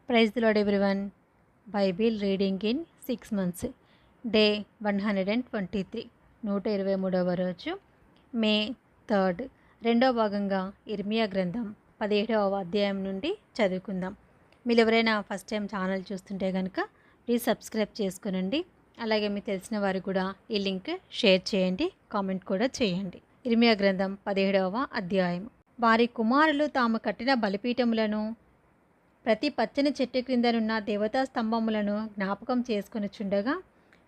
Praise the lord everyone. Bible reading in 6 months. Day 123, 123వ రోజు, May 3, రెండవ భాగంగా ఇర్మియా గ్రంథం 17వ అధ్యాయం నుండి చదువుకుందాం. మీరు ఎవరైనా ఫస్ట్ టైం ఛానల్ చూస్తుంటే కనుక ప్లీజ్ సబ్స్క్రైబ్ చేసుకునండి. అలాగే మీకు తెలిసిన వారికి కూడా ఈ లింక్ షేర్ చేయండి, కామెంట్ కూడా చేయండి. ఇర్మియా గ్రంథం 17వ అధ్యాయం. వారి కుమారులు తాము కట్టిన బలిపీఠములను, ప్రతి పచ్చని చెట్టు క్రిందనున్న దేవతా స్తంభములను జ్ఞాపకం చేసుకొనుచుండగా,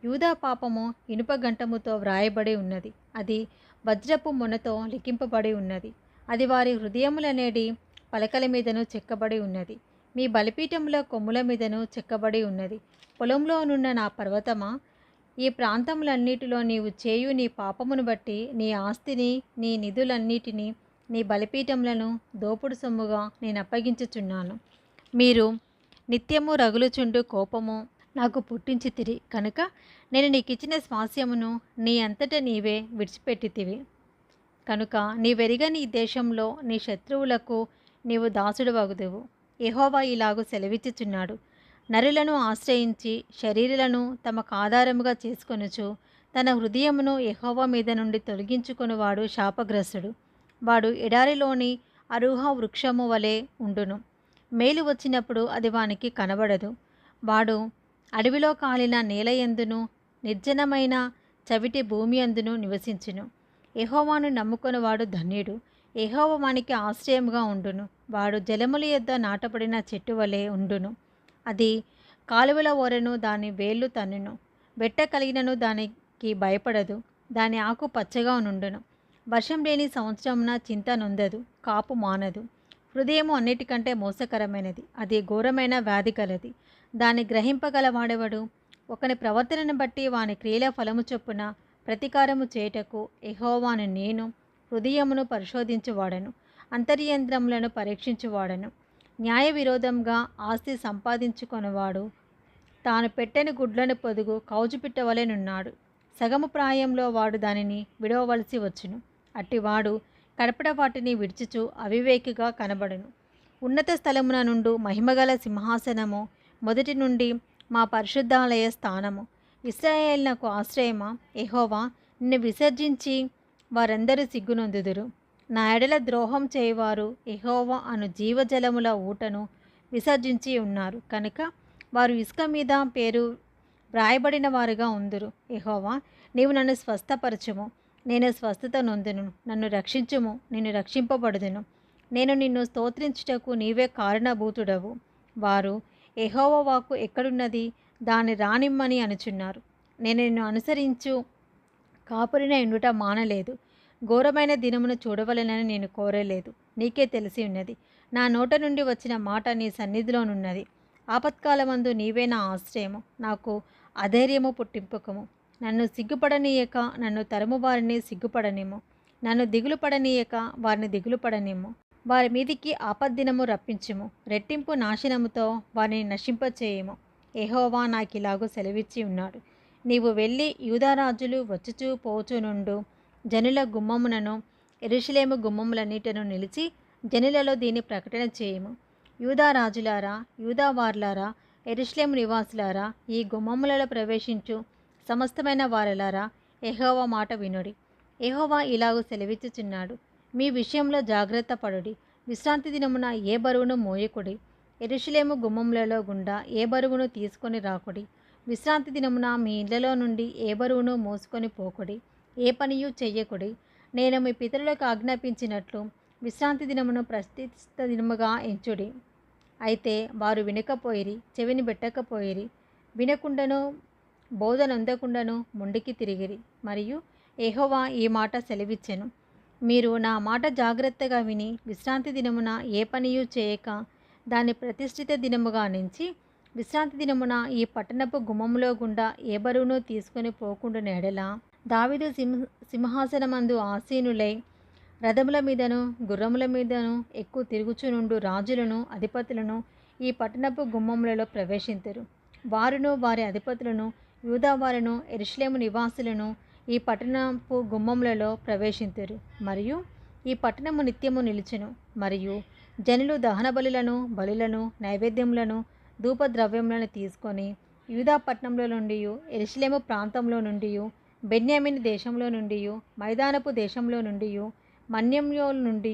యూదా పాపము ఇనుప గంటముతో వ్రాయబడి ఉన్నది, అది వజ్రపు మొనతో లిఖింపబడి ఉన్నది, అది వారి హృదయములనేడి పలకల మీదను చెక్కబడి ఉన్నది, మీ బలిపీఠముల కొమ్ముల మీదను చెక్కబడి ఉన్నది. పొలంలోనున్న నా పర్వతమా, ఈ ప్రాంతములన్నిటిలో నీవు చేయు నీ పాపమును బట్టి నీ ఆస్తిని, నీ నిధులన్నిటినీ, నీ బలిపీఠములను దోపుడు సొమ్ముగా నేను అప్పగించుచున్నాను. మీరు నిత్యము రగులుచుండు కోపము నాకు పుట్టించితిరి కనుక నేను నీకు ఇచ్చిన స్వాస్యమును నీ అంతట నీవే విడిచిపెట్టితివి. కనుక నీవెరిగని ఈ దేశంలో నీ శత్రువులకు నీవు దాసుడు వగుదువు. యెహోవా ఇలాగు సెలవిచ్చుచున్నాడు. నరులను ఆశ్రయించి శరీరులను తమకు ఆధారముగా చేసుకొనుచు తన హృదయమును యెహోవా మీద నుండి తొలగించుకొనువాడు శాపగ్రస్తుడు. వాడు ఎడారిలోని అరుహ వృక్షము వలె ఉండును. మేలు వచ్చినప్పుడు అది వానికి కనబడదు. వాడు అడవిలో కాలిన నేలయందును నిర్జనమైన చవిటి భూమి అందును నివసించును. యెహోవాను నమ్ముకొనివాడు ధన్యుడు. యెహోవా వానికి ఆశ్రయముగా ఉండును. వాడు జలముల యొద్ద నాటబడిన చెట్టు వలె ఉండును. అది కాలువల ఓరెను దాని వేళ్ళు తన్నును. వెట్ట కలిగినను దానికి భయపడదు. దాని ఆకు పచ్చగా నుండును. వర్షం లేని సంవత్సరమున చింత నొందదు, కాపు మానదు. హృదయము అన్నిటికంటే మోసకరమైనది, అది ఘోరమైన వ్యాధి కలది. దాన్ని గ్రహింపగలవాడెవడు? ఒకని ప్రవర్తనను బట్టి వాని క్రియల ఫలము చొప్పున ప్రతీకారము చేయుటకు యెహోవాను నేను హృదయమును పరిశోధించువాడను, అంతర్యంత్రములను పరీక్షించువాడను. న్యాయ విరోధంగా ఆస్తి సంపాదించుకొనివాడు తాను పెట్టెని గుడ్లను పొదుగు కౌజుపిట్టవలెనున్నాడు. సగము ప్రాయంలో వాడు దానిని విడవవలసి వచ్చును. అట్టివాడు కడపడ వాటిని విడిచుచు అవివేకిగా కనబడును. ఉన్నత స్థలమున నుండు మహిమగల సింహాసనము, మొదటి నుండి మా పరిశుద్ధాలయ స్థానము, ఇశ్రాయేలునకు ఆశ్రయమా, యెహోవా నిన్ను విసర్జించి వారందరూ సిగ్గునొందుదురు. నా ఎడల ద్రోహం చేయువారు యెహోవా అను జీవజలముల ఊటను విసర్జించి ఉన్నారు కనుక వారు ఇసుక మీద పేరు వ్రాయబడిన వారుగా ఉందురు. యెహోవా నీవు నన్ను స్వస్థపరచుము, నేను స్వస్థత నొందును. నన్ను రక్షించుము, నేను రక్షింపబడుదును. నేను నిన్ను స్తోత్రించుటకు నీవే కారణభూతుడవు. వారు యెహోవా వాక్కు ఎక్కడున్నది, దాన్ని రానిమ్మని అనుచున్నారు. నేను నిన్ను అనుసరించు కాపురిన ఎండుట మానలేదు. ఘోరమైన దినమును చూడవలెనని నేను కోరలేదు. నీకే తెలిసి ఉన్నది. నా నోట నుండి వచ్చిన మాట నీ సన్నిధిలోనున్నది. ఆపత్కాలమందు నీవే నా ఆశ్రయము. నాకు అధైర్యము పుట్టింపకము. నన్ను సిగ్గుపడనీయక నన్ను తరుము వారిని సిగ్గుపడనిమ్ము. నన్ను దిగులు పడనీయక వారిని దిగులు పడనిమ్ము. వారి మీదికి ఆపద్దినము రప్పించుము. రెట్టింపు నాశనముతో వారిని నశింపచేయము. యెహోవా నాకిలాగూ సెలవిచ్చి ఉన్నాడు. నీవు వెళ్ళి యూదారాజులు వచ్చుచూ పోచునుండు జనుల గుమ్మమునను, యెరూషలేము గుమ్మములన్నిటను నిలిచి జనులలో దీన్ని ప్రకటన చేయము. యూదారాజులారా, యూదావార్లారా, యెరూషలేము నివాసులారా, ఈ గుమ్మములలో ప్రవేశించు సమస్తమైన వారలారా, యెహోవా మాట వినుడి. యెహోవా ఇలాగూ సెలవిచ్చుచున్నాడు. మీ విషయంలో జాగ్రత్త పడుడి. విశ్రాంతి దినమున ఏ బరువును మోయకుడి. యెరూషలేము గుమ్మములలో గుండా ఏ బరువును తీసుకొని రాకుడి. విశ్రాంతి దినమున మీ ఇళ్లలో నుండి ఏ బరువును మోసుకొని పోకుడి. ఏ పనియు చెయ్యకుడి. నేను మీ పితరులకు ఆజ్ఞాపించినట్లు విశ్రాంతి దినమును ప్రతిష్ఠిత దినముగా ఎంచుడి. అయితే వారు వినకపోయిరి, చెవిని పెట్టకపోయిరి. వినకుండాను బోధనందకుండాను ముందుకి తిరిగిరి. మరియు యెహోవా ఈ మాట సెలవిచ్చెను. మీరు నా మాట జాగ్రత్తగా విని విశ్రాంతి దినమున ఏ పనియూ చేయక దాన్ని ప్రతిష్ఠిత దినముగా నుంచి విశ్రాంతి దినమున ఈ పట్టణపు గుమ్మములో గుండా ఏ బరువును తీసుకొని పోకుండా ఎడల, దావీదు సింహాసనమందు ఆసీనులై రథముల మీదను గుర్రముల మీదను ఎక్కువ తిరుగుచునుండు రాజులను, అధిపతులను ఈ పట్టణపు గుమ్మములలో ప్రవేశింతురు. వారును వారి అధిపతులను, యూదావారును, యెరూషలేము నివాసులను ఈ పట్టణపు గుమ్మములలో ప్రవేశింతురు. మరియు ఈ పట్టణము నిత్యము నిలుచును. మరియు జనులు దహన బలులను, బలులను, నైవేద్యములను ధూపద్రవ్యములను తీసుకొని యూదా పట్టణంలో నుండి, యెరూషలేము ప్రాంతంలో నుండి, బెన్యామీను దేశంలో నుండి, మైదానపు దేశంలో నుండి, మన్యంలో నుండి,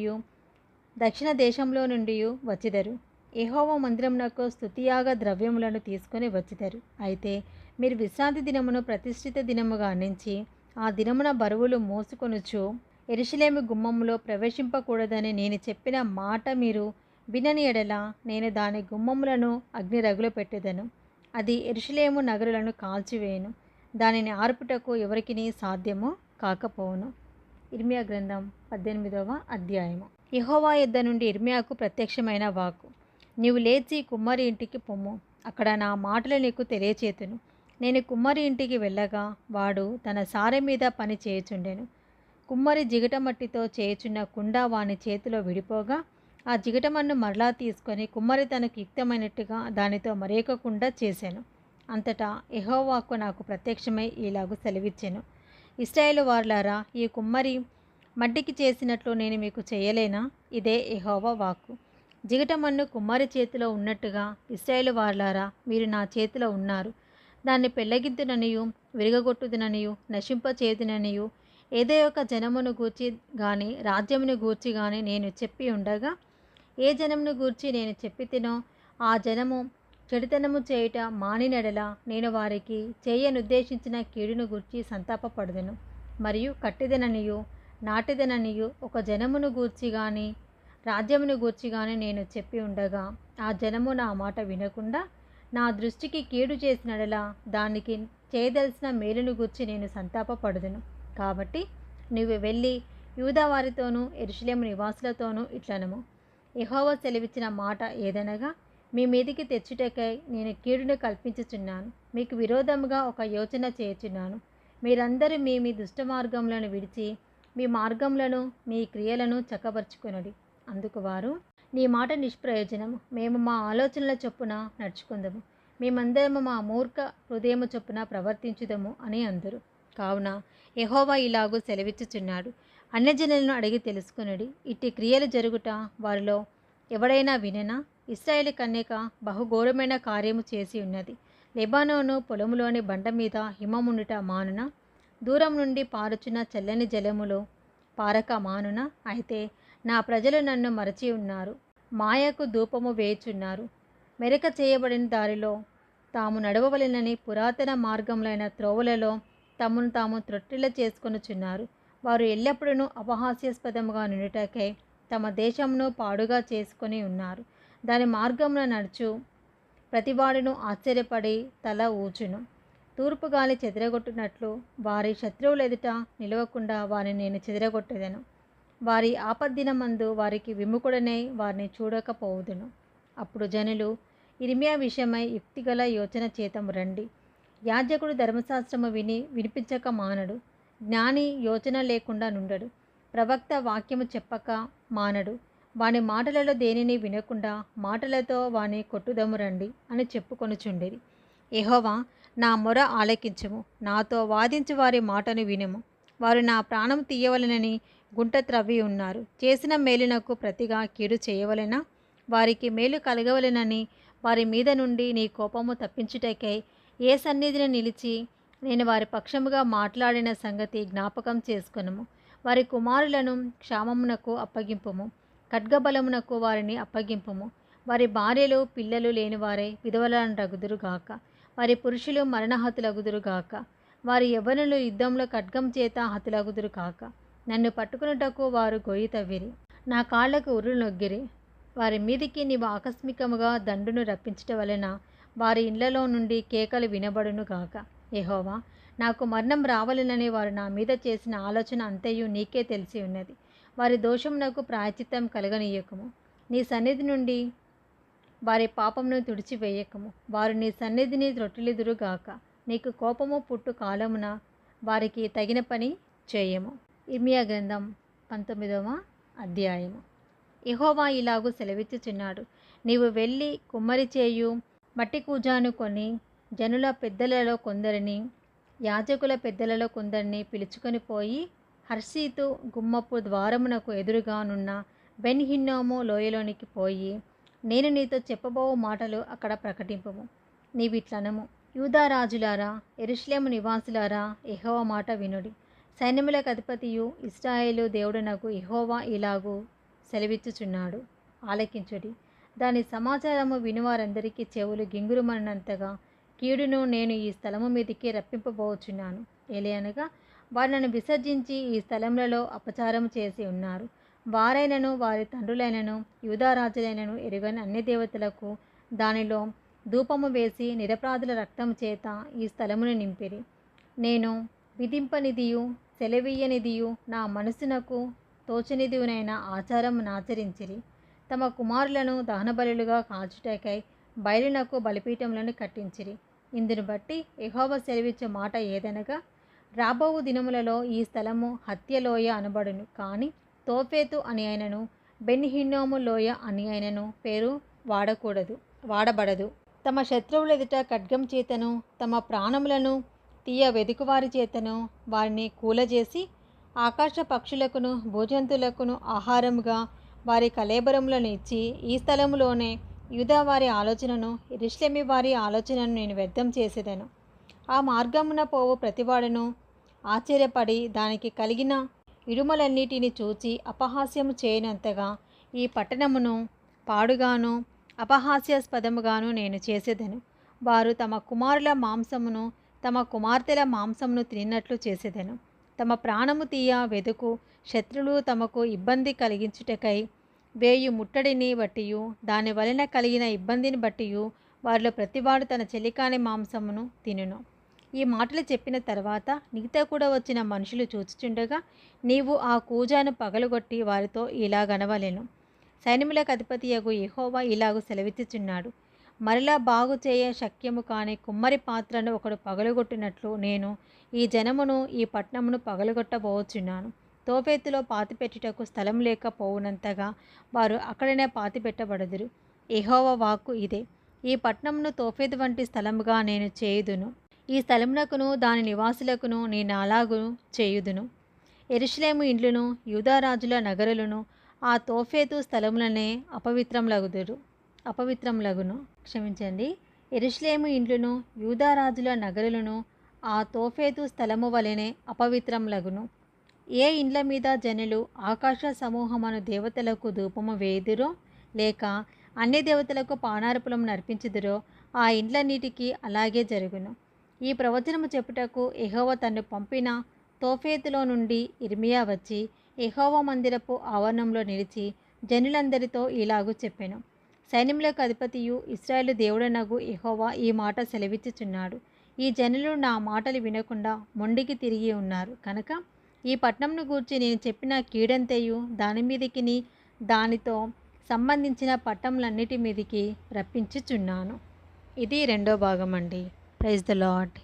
దక్షిణ దేశంలో నుండి వచ్చిదరు. యెహోవా మందిరమునకు స్తుతియాగ ద్రవ్యములను తీసుకొని వచ్చిదరు. అయితే మీరు విశ్రాంతి దినమును ప్రతిష్ఠిత దినముగా నుంచి ఆ దినమున బరువులు మోసుకొనుచు యెరూషలేము గుమ్మములో ప్రవేశింపకూడదని నేను చెప్పిన మాట మీరు వినని ఎడల నేను దాని గుమ్మములను అగ్ని రగులు పెట్టెదను. అది యెరూషలేము నగరులను కాల్చివేయును. దానిని ఆర్పుటకు ఎవరికిని సాధ్యము కాకపోవును. ఇర్మియా గ్రంథం 18వ అధ్యాయము. యెహోవా యొద్ద నుండి ఇర్మియాకు ప్రత్యక్షమైన వాక్కు. నీవు లేచి కుమ్మరి ఇంటికి పొమ్ము, అక్కడ నా మాటలు నీకు తెలియచేతును. నేను కుమ్మరి ఇంటికి వెళ్ళగా వాడు తన సారె మీద పని చేయుచుండెను. కుమ్మరి జిగటమట్టితో చేయుచున్న కుండ వాని చేతిలో విడిపోగా ఆ జిగటమన్ను మరలా తీసుకొని కుమ్మరి తనకు యుక్తమైనట్టుగా దానితో మరొక కుండ చేశాను. అంతటా యెహోవాకు నాకు ప్రత్యక్షమై ఇలాగు సెలవిచ్చెను. ఇశ్రాయేలు వారులారా, ఈ కుమ్మరి మట్టికి చేసినట్లు నేను మీకు చేయలేనా? ఇదే యెహోవా వాక్కు. జిగటమన్ను కుమ్మరి చేతిలో ఉన్నట్టుగా ఇశ్రాయేలు వారులారా, మీరు నా చేతిలో ఉన్నారు. దాన్ని పెళ్ళగింతుననియు, విరగగొట్టుదుననియు, నశింపచేయుదుననియు ఏదో ఒక జనమును గూర్చి గాని రాజ్యమును గూర్చి గాని నేను చెప్పి ఉండగా, ఏ జనమును గూర్చి నేను చెప్పి తినో ఆ జనము చెడుతనము చేయుట మానినెడల నేను వారికి చేయనుద్దేశించిన కీడును గూర్చి సంతాపపడుదును. మరియు కట్టిదననియు నాటిదననియు ఒక జనమును గూర్చి గాని రాజ్యమును గూర్చి గాని నేను చెప్పి ఉండగా ఆ జనము నా మాట వినకుండా నా దృష్టికి కీడు చేసినడలా దానికి చేయదలసిన మేలును గూర్చి నేను సంతాపపడుదును. కాబట్టి నువ్వు వెళ్ళి యూదా వారితోనూ యెరూషలేము నివాసులతోనూ ఇట్లనము, యెహోవా సెలవిచ్చిన మాట ఏదనగా, మీ మీదికి తెచ్చుటకై నేను కీడును కల్పించుచున్నాను. మీకు విరోధముగా ఒక యోచన చేయుచున్నాను. మీరందరూ మీ మీ దుష్ట మార్గములను విడిచి మీ మార్గములను మీ క్రియలను చక్కబరుచుకొనుడి. అందుకు వారు, నీ మాట నిష్ప్రయోజనము, మేము మా ఆలోచనల చొప్పున నడుచుకుందము, మేమందరము మా మూర్ఖ హృదయము చొప్పున ప్రవర్తించుదము అని అందరు. కావున యెహోవా ఇలాగూ సెలవిచ్చుచున్నాడు, అన్యజనులను అడిగి తెలుసుకొనుడి, ఇట్టి క్రియలు జరుగుట వారిలో ఎవడైనా వినెనా? ఇశ్రాయేలు కన్యక బహుఘోరమైన కార్యము చేసి ఉన్నది. లెబానోను పొలములోని బండ మీద హిమముండుట మానున? దూరం నుండి పారుచున్న చల్లని జలములో పారక మానున? అయితే నా ప్రజలు నన్ను మరచి ఉన్నారు, మాయకు ధూపము వేయుచున్నారు. మెరక చేయబడిన దారిలో తాము నడవవలెనని పురాతన మార్గములైన త్రోవలలో తమను తాము త్రొట్టిల్ల చేసుకొనుచున్నారు. వారు ఎల్లప్పుడూ అపహాస్యాస్పదముగా నుండుటకై తమ దేశమును పాడుగా చేసుకొని ఉన్నారు. దాని మార్గమున నడుచు ప్రతివాడును ఆశ్చర్యపడి తల ఊచును. తూర్పు గాలి చెదరగొట్టినట్లు వారి శత్రువుల ఎదుట నిలవకుండా వారిని నేను చెదరగొట్టెదను. వారి ఆపద్దినమందు వారికి విముఖుడనై వారిని చూడకపోవుదును. అప్పుడు జనులు ఇర్మియా విషయమై యుక్తిగల యోచన చేతము రండి. యాజకుడు ధర్మశాస్త్రము వినిపించక మానడు. జ్ఞాని యోచన లేకుండా నుండడు. ప్రవక్త వాక్యము చెప్పక మానడు. వాని మాటలలో దేనిని వినకుండా మాటలతో వాని కొట్టుదము రండి అని చెప్పుకొనుచుండేది. యెహోవా, నా మొర ఆలకించుము, నాతో వాదించు వారి మాటను వినుము. వారు నా ప్రాణం తీయవలెనని గుంట త్రవ్వి ఉన్నారు. చేసిన మేలునకు ప్రతిగా కీడు చేయవలెనా? వారికి మేలు కలగవలెనని వారి మీద నుండి నీ కోపము తప్పించుటకై ఏ సన్నిధిని నిలిచి నేను వారి పక్షముగా మాట్లాడిన సంగతి జ్ఞాపకం చేసుకొనుము. వారి కుమారులను క్షామమునకు అప్పగింపుము, ఖడ్గబలమునకు వారిని అప్పగింపుము. వారి భార్యలు పిల్లలు లేనివారే విధవలరగుదురుగాక. వారి పురుషులు మరణహతులగుదురుగాక. వారి యవ్వనులు యుద్ధంలో ఖడ్గం చేత హతులగుదురు కాక. నన్ను పట్టుకున్నటకు వారు గొయ్యి తవ్విరి, నా కాళ్లకు ఉర్రు నొగ్గిరి. వారి మీదికి నీవు ఆకస్మికముగా దండును రప్పించట వలన వారి ఇళ్లలో నుండి కేకలు వినబడును గాక. యెహోవా, నాకు మరణం రావాలనని వారు నా మీద చేసిన ఆలోచన అంతయు నీకే తెలిసి ఉన్నది. వారి దోషమునకు ప్రాయశ్చిత్తం కలగనీయకము. నీ సన్నిధి నుండి వారి పాపమును తుడిచివేయకము. వారు నీ సన్నిధిని త్రొట్టిల్లుదురుగాక. నీకు కోపము పుట్టు కాలమున వారికి తగిన పని చేయము. ఇర్మియా గ్రంథం 19వ అధ్యాయము. యెహోవా ఇలాగు సెలవిచ్చుచున్నాడు, నీవు వెళ్ళి కుమ్మరి చేయు మట్టి కూజాను కొని జనుల పెద్దలలో కొందరిని యాజకుల పెద్దలలో కొందరిని పిలుచుకొని పోయి హర్షీతు గుమ్మపు ద్వారమునకు ఎదురుగానున్న బెన్ హిన్నోము లోయలోనికి పోయి నేను నీతో చెప్పబో మాటలు అక్కడ ప్రకటింపము. నీవిట్లనము, యూదా రాజులారా, యెరూషలేము నివాసులారా, యెహోవా మాట వినుడి. సైన్యములకు అధిపతియు ఇశ్రాయేలు దేవుడనగు యెహోవా ఇలాగు సెలవిచ్చుచున్నాడు, ఆలకించుడి. దాని సమాచారము వినువారందరికీ చెవులు గింగురుమన్నంతగా కీడును నేను ఈ స్థలము మీదికి రప్పింపబోచున్నాను. ఏలయనగా వారు నన్ను విసర్జించి ఈ స్థలములలో అపచారం చేసి ఉన్నారు. వారైనను వారి తండ్రులైనను యూదారాజులైనను ఎరుగని అన్య దేవతలకు దానిలో ధూపము వేసి నిరపరాధుల రక్తము చేత ఈ స్థలమును నింపిరి. నేను విధింపనిదియు సెలవీయనిదియు నా మనసునకు తోచనిదియునైన ఆచారమునాచరించిరి. తమ కుమారులను దహనబలులుగా కాల్చుటకై బయలునకు బలిపీఠములను కట్టించిరి. ఇందును బట్టి యెహోవా సెలవిచ్చే మాట ఏదనగా, రాబోవు దినములలో ఈ స్థలము హత్యలోయ అనబడును, కానీ తోఫెతు అని అయినను బెన్ హిన్నోము లోయ అని అయినను పేరు వాడబడదు. తమ శత్రువుల ఎదుట ఖడ్గం చేతను తమ ప్రాణములను తీయ వెదుకువారి చేతను వారిని కూలజేసి ఆకాశ పక్షులకును భూజంతువులకును ఆహారముగా వారి కళేబరములను ఇచ్చి ఈ స్థలములోనే యూదా వారి ఆలోచనను యెరూషలేము వారి ఆలోచనను నేను వ్యర్థం చేసేదను. ఆ మార్గమున పోవు ప్రతివాడును ఆశ్చర్యపడి దానికి కలిగిన ఇడుమలన్నిటిని చూచి అపహాస్యము చేయనంతగా ఈ పట్టణమును పాడుగాను అపహాస్యాస్పదముగాను నేను చేసేదను. వారు తమ కుమారుల మాంసమును తమ కుమార్తెల మాంసమును తిన్నట్లు చేసేదను. తమ ప్రాణము తీయ వెదుకు శత్రులు తమకు ఇబ్బంది కలిగించుటకై వేయు ముట్టడిని బట్టియు దాని వలన కలిగిన ఇబ్బందిని బట్టియు వారిలో ప్రతివాడు తన చెలికాని మాంసమును తినును. ఈ మాటలు చెప్పిన తర్వాత నీతో కూడా వచ్చిన మనుషులు చూచుచుండగా నీవు ఆ కూజాను పగలగొట్టి వారితో ఇలాగనవలెను, సైన్యములకు అధిపతియగు యెహోవా ఇలాగు సెలవిచ్చుచున్నాడు, మరలా బాగు చేయ శక్యము కాని కుమ్మరి పాత్రను ఒకడు పగలగొట్టినట్లు నేను ఈ జనమును ఈ పట్టణమును పగలగొట్టబోచున్నాను. తోఫెతులో పాతిపెట్టుటకు స్థలం లేకపోవునంతగా వారు అక్కడనే పాతిపెట్టబడదురు. యెహోవా వాక్కు ఇదే. ఈ పట్టణమును తోఫెతు వంటి స్థలముగా నేను చేయుదును. ఈ స్థలమునకును దాని నివాసులకును నేను అలాగు చేయుదును. యెరూషలేము ఇండ్లును యూదారాజుల నగరులను ఆ తోఫెతు స్థలములనే అపవిత్రములగును. యెరూషలేము ఇండ్లును యూదారాజుల నగరులను ఆ తోఫెతు స్థలము వలెనే అపవిత్రములగును. ఏ ఇండ్ల మీద జనులు ఆకాశ సమూహమను దేవతలకు ధూపము వేయుదురో లేక అన్య దేవతలకు పానార్పణము నర్పించుదురో ఆ ఇండ్లన్నిటికీ అలాగే జరుగును. ఈ ప్రవచనము చెప్పుటకు యెహోవా తన్ను పంపిన తోఫెతులో నుండి ఇర్మియా వచ్చి యెహోవా మందిరపు ఆవరణంలో నిలిచి జనులందరితో ఇలాగు చెప్పెను, సైన్యములకు అధిపతియు ఇశ్రాయేలు దేవుడనగు యెహోవా ఈ మాట సెలవిచ్చుచున్నాడు, ఈ జనులు నా మాటలు వినకుండా మొండికి తిరిగి ఉన్నారు కనుక ఈ పట్టణంను గూర్చి నేను చెప్పిన కీడంతయు దాని మీదికిని దానితో సంబంధించిన పట్టణములన్నిటి మీదికి రప్పించుచున్నాను. ఇది 2వ భాగం అండి. Praise the lord.